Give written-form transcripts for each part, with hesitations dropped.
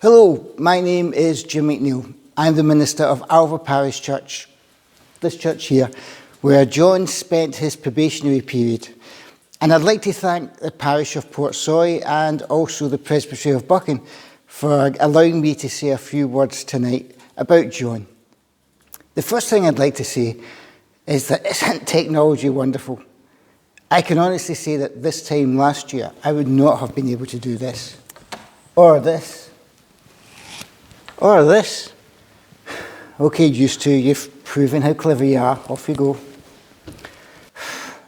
Hello, my name is Jim McNeil. I'm the minister of Alva Parish Church, this church here, where John spent his probationary period. And I'd like to thank the parish of Portsoy and also the Presbytery of Buchan for allowing me to say a few words tonight about John. The first thing I'd like to say is that isn't technology wonderful? I can honestly say that this time last year, I would not have been able to do this, or this, or this. Okay, used to, you've proven how clever you are, off you go.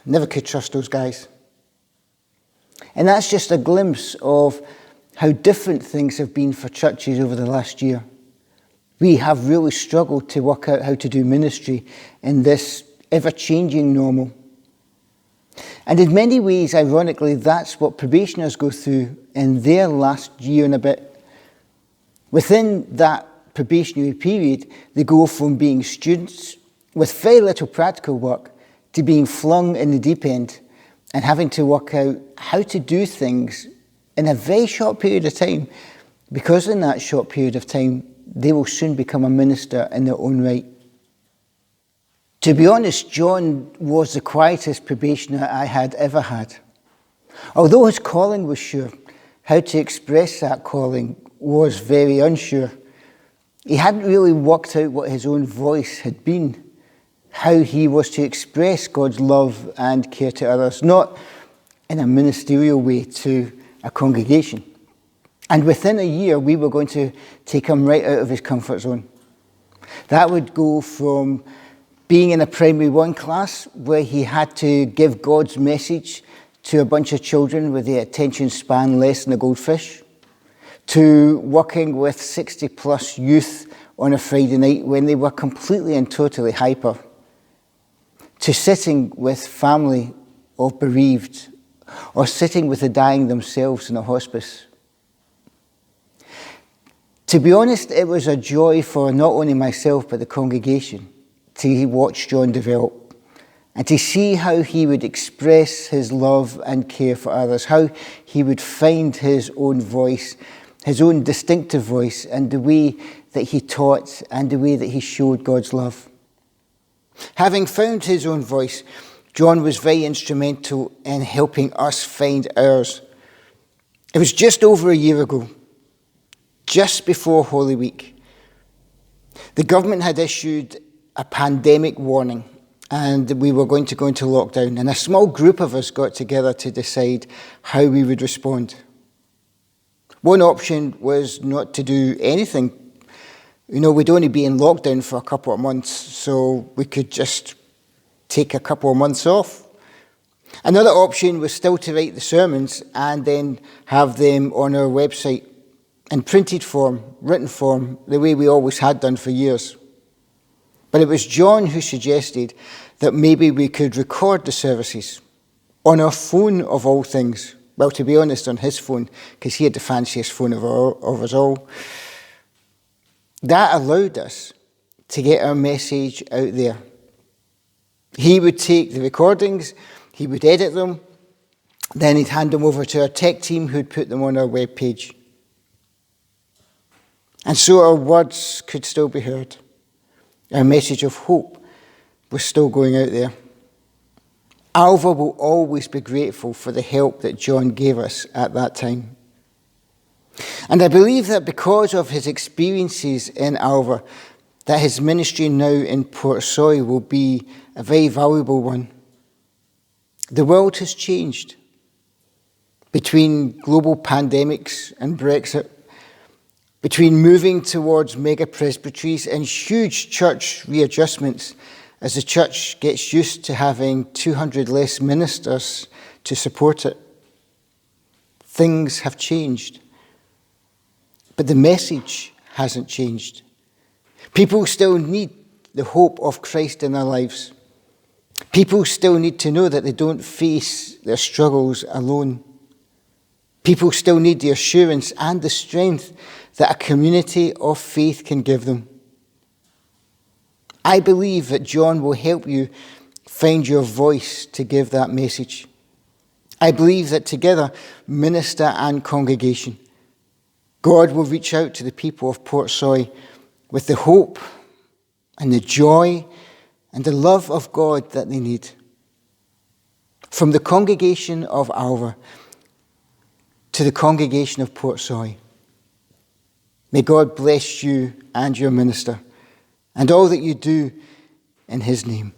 Never could trust those guys. And that's just a glimpse of how different things have been for churches over the last year. We have really struggled to work out how to do ministry in this ever-changing normal. And in many ways, ironically, that's what probationers go through in their last year and a bit. Within that probationary period, they go from being students with very little practical work to being flung in the deep end and having to work out how to do things in a very short period of time, because in that short period of time, they will soon become a minister in their own right. To be honest, John was the quietest probationer I had ever had. Although his calling was sure, how to express that calling was very unsure. He hadn't really worked out what his own voice had been, how he was to express God's love and care to others, not in a ministerial way to a congregation. And within a year, we were going to take him right out of his comfort zone. That would go from being in a primary 1 class where he had to give God's message to a bunch of children with the attention span less than a goldfish, to working with 60 plus youth on a Friday night when they were completely and totally hyper, to sitting with family of bereaved, or sitting with the dying themselves in a hospice. To be honest, it was a joy for not only myself but the congregation to watch John develop and to see how he would express his love and care for others, how he would find his own voice, his own distinctive voice, and the way that he taught and the way that he showed God's love. Having found his own voice, John was very instrumental in helping us find ours. It was just over a year ago, just before Holy Week. The government had issued a pandemic warning and we were going to go into lockdown, and a small group of us got together to decide how we would respond. One option was not to do anything. We'd only be in lockdown for a couple of months, so we could just take a couple of months off. Another option was still to write the sermons and then have them on our website in printed form, written form, the way we always had done for years. But it was John who suggested that maybe we could record the services on our phone of all things. Well, to be honest, on his phone, because he had the fanciest phone of us all. That allowed us to get our message out there. He would take the recordings, he would edit them, then he'd hand them over to our tech team who'd put them on our webpage. And so our words could still be heard. Our message of hope was still going out there. Alva will always be grateful for the help that John gave us at that time. And I believe that because of his experiences in Alva, that his ministry now in Portsoy will be a very valuable one. The world has changed between global pandemics and Brexit, between moving towards mega presbyteries and huge church readjustments as the church gets used to having 200 less ministers to support it. Things have changed. But the message hasn't changed. People still need the hope of Christ in their lives. People still need to know that they don't face their struggles alone. People still need the assurance and the strength that a community of faith can give them. I believe that John will help you find your voice to give that message. I believe that together, minister and congregation, God will reach out to the people of Portsoy with the hope and the joy and the love of God that they need. From the congregation of Alva to the congregation of Portsoy, may God bless you and your minister and all that you do in his name.